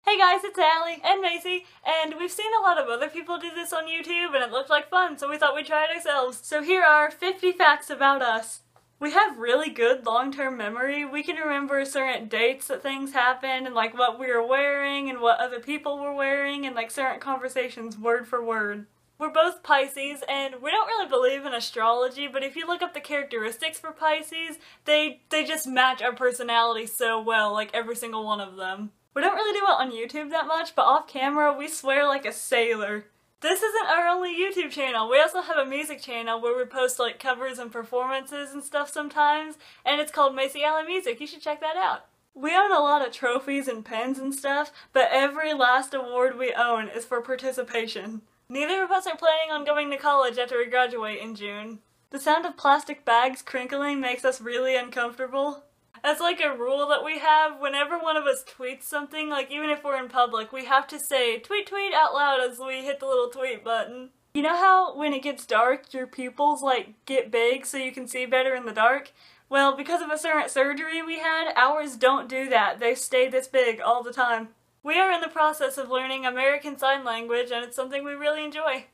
Hey guys, it's Allie and Macy, and we've seen a lot of other people do this on YouTube and it looked like fun, so we thought we'd try it ourselves. So here are 50 facts about us. We have really good long-term memory. We can remember certain dates that things happened and like what we were wearing and what other people were wearing and like certain conversations word for word. We're both Pisces, and we don't really believe in astrology, but if you look up the characteristics for Pisces, they just match our personality so well, like every single one of them. We don't really do it on YouTube that much, but off camera we swear like a sailor. This isn't our only YouTube channel. We also have a music channel where we post like covers and performances and stuff sometimes, and it's called Macy Allie Music. You should check that out. We own a lot of trophies and pens and stuff, but every last award we own is for participation. Neither of us are planning on going to college after we graduate in June. The sound of plastic bags crinkling makes us really uncomfortable. That's like a rule that we have. Whenever one of us tweets something, like even if we're in public, we have to say tweet tweet out loud as we hit the little tweet button. You know how when it gets dark your pupils like get big so you can see better in the dark? Well, because of a certain surgery we had, ours don't do that. They stay this big all the time. We are in the process of learning American Sign Language, and it's something we really enjoy.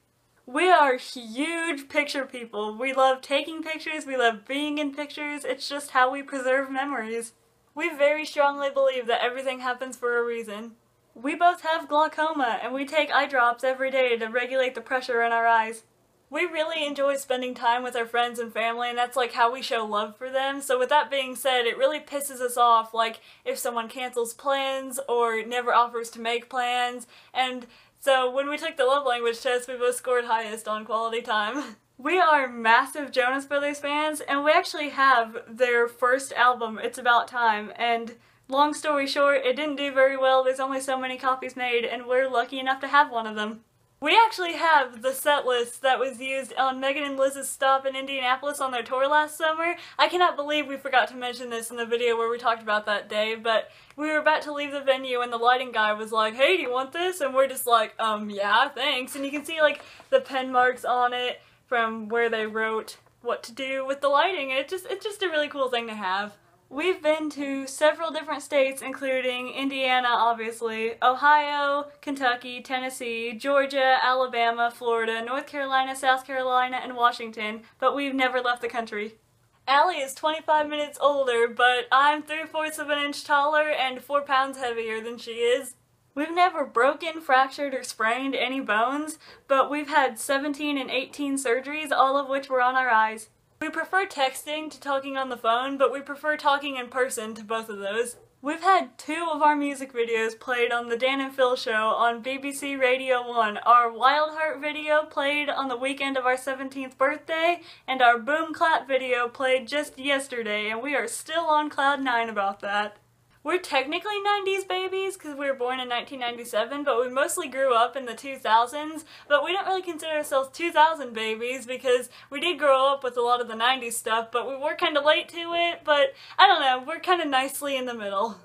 We are huge picture people. We love taking pictures, we love being in pictures, it's just how we preserve memories. We very strongly believe that everything happens for a reason. We both have glaucoma, and we take eye drops every day to regulate the pressure in our eyes. We really enjoy spending time with our friends and family, and that's like how we show love for them. So with that being said, it really pisses us off like if someone cancels plans or never offers to make plans. And so when we took the love language test, we both scored highest on quality time. We are massive Jonas Brothers fans, and we actually have their first album, It's About Time, and long story short, it didn't do very well. There's only so many copies made, and we're lucky enough to have one of them. We actually have the set list that was used on Megan and Liz's stop in Indianapolis on their tour last summer. I cannot believe we forgot to mention this in the video where we talked about that day, but we were about to leave the venue and the lighting guy was like, "Hey, do you want this?" And we're just like, yeah, thanks. And you can see like the pen marks on it from where they wrote what to do with the lighting, and it's just a really cool thing to have. We've been to several different states, including Indiana, obviously, Ohio, Kentucky, Tennessee, Georgia, Alabama, Florida, North Carolina, South Carolina, and Washington, but we've never left the country. Allie is 25 minutes older, but I'm 3/4 of an inch taller and 4 pounds heavier than she is. We've never broken, fractured, or sprained any bones, but we've had 17 and 18 surgeries, all of which were on our eyes. We prefer texting to talking on the phone, but we prefer talking in person to both of those. We've had 2 of our music videos played on the Dan and Phil show on BBC Radio 1. Our Wild Heart video played on the weekend of our 17th birthday, and our Boom Clap video played just yesterday, and we are still on cloud 9 about that. We're technically 90s babies because we were born in 1997, but we mostly grew up in the 2000s, but we don't really consider ourselves 2000 babies because we did grow up with a lot of the 90s stuff, but we were kind of late to it, but I don't know, we're kind of nicely in the middle.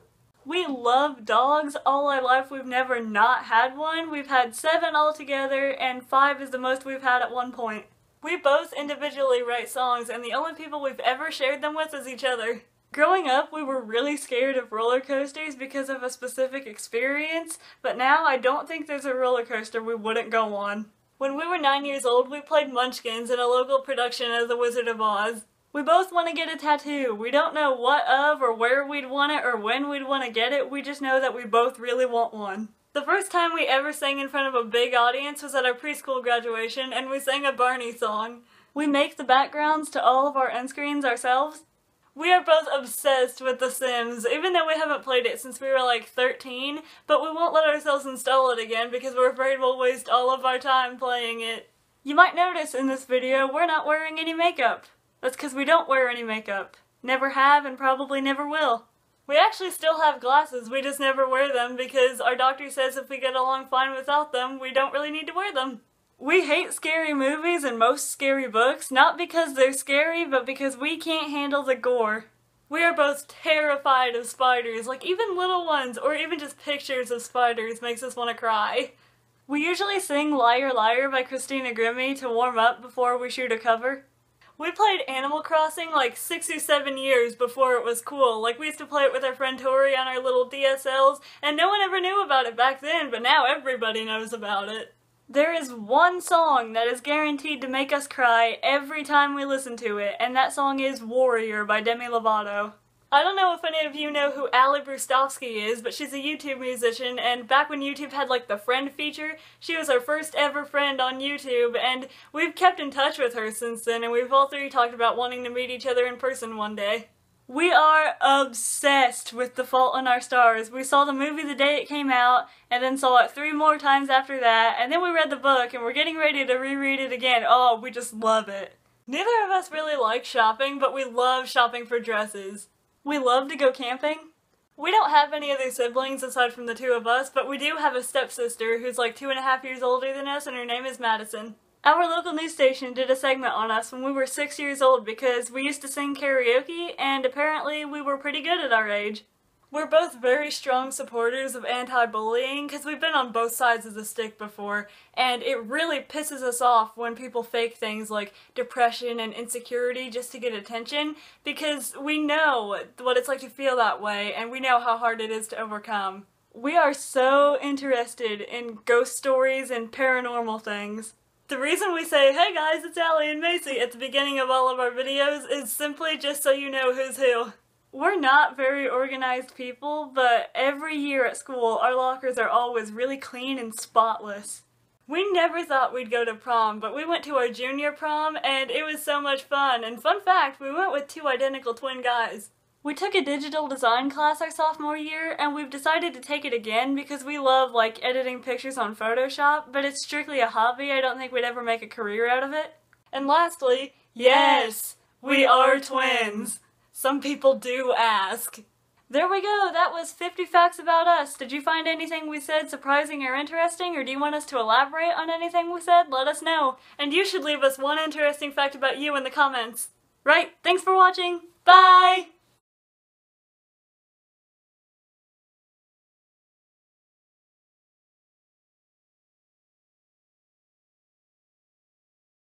We love dogs. All our life we've never not had one. We've had 7 altogether, and 5 is the most we've had at one point. We both individually write songs, and the only people we've ever shared them with is each other. Growing up, we were really scared of roller coasters because of a specific experience, but now I don't think there's a roller coaster we wouldn't go on. When we were 9 years old, we played Munchkins in a local production of The Wizard of Oz. We both want to get a tattoo. We don't know what of or where we'd want it or when we'd want to get it, we just know that we both really want one. The first time we ever sang in front of a big audience was at our preschool graduation, and we sang a Barney song. We make the backgrounds to all of our end screens ourselves. We are both obsessed with The Sims, even though we haven't played it since we were like 13, but we won't let ourselves install it again because we're afraid we'll waste all of our time playing it. You might notice in this video we're not wearing any makeup. That's because we don't wear any makeup. Never have and probably never will. We actually still have glasses, we just never wear them because our doctor says if we get along fine without them, we don't really need to wear them. We hate scary movies and most scary books, not because they're scary, but because we can't handle the gore. We are both terrified of spiders, like even little ones, or even just pictures of spiders makes us want to cry. We usually sing Liar Liar by Christina Grimmie to warm up before we shoot a cover. We played Animal Crossing like 6 or 7 years before it was cool. Like, we used to play it with our friend Tori on our little DSLs, and no one ever knew about it back then, but now everybody knows about it. There is one song that is guaranteed to make us cry every time we listen to it, and that song is Warrior by Demi Lovato. I don't know if any of you know who Ali Brustovsky is, but she's a YouTube musician, and back when YouTube had like the friend feature, she was our first ever friend on YouTube, and we've kept in touch with her since then, and we've all three talked about wanting to meet each other in person one day. We are obsessed with The Fault in Our Stars. We saw the movie the day it came out, and then saw it 3 more times after that, and then we read the book, and we're getting ready to reread it again. Oh, we just love it. Neither of us really like shopping, but we love shopping for dresses. We love to go camping. We don't have any other siblings aside from the 2 of us, but we do have a stepsister who's like 2.5 years older than us, and her name is Madison. Our local news station did a segment on us when we were 6 years old because we used to sing karaoke, and apparently we were pretty good at our age. We're both very strong supporters of anti-bullying because we've been on both sides of the stick before, and it really pisses us off when people fake things like depression and insecurity just to get attention, because we know what it's like to feel that way, and we know how hard it is to overcome. We are so interested in ghost stories and paranormal things. The reason we say, "Hey guys, it's Ali and Macy" at the beginning of all of our videos is simply just so you know who's who. We're not very organized people, but every year at school our lockers are always really clean and spotless. We never thought we'd go to prom, but we went to our junior prom and it was so much fun. And fun fact, we went with 2 identical twin guys. We took a digital design class our sophomore year, and we've decided to take it again because we love like editing pictures on Photoshop, but it's strictly a hobby. I don't think we'd ever make a career out of it. And lastly, yes, we are twins. Some people do ask. There we go, that was 50 facts about us. Did you find anything we said surprising or interesting, or do you want us to elaborate on anything we said? Let us know. And you should leave us one interesting fact about you in the comments. Right, thanks for watching. Bye!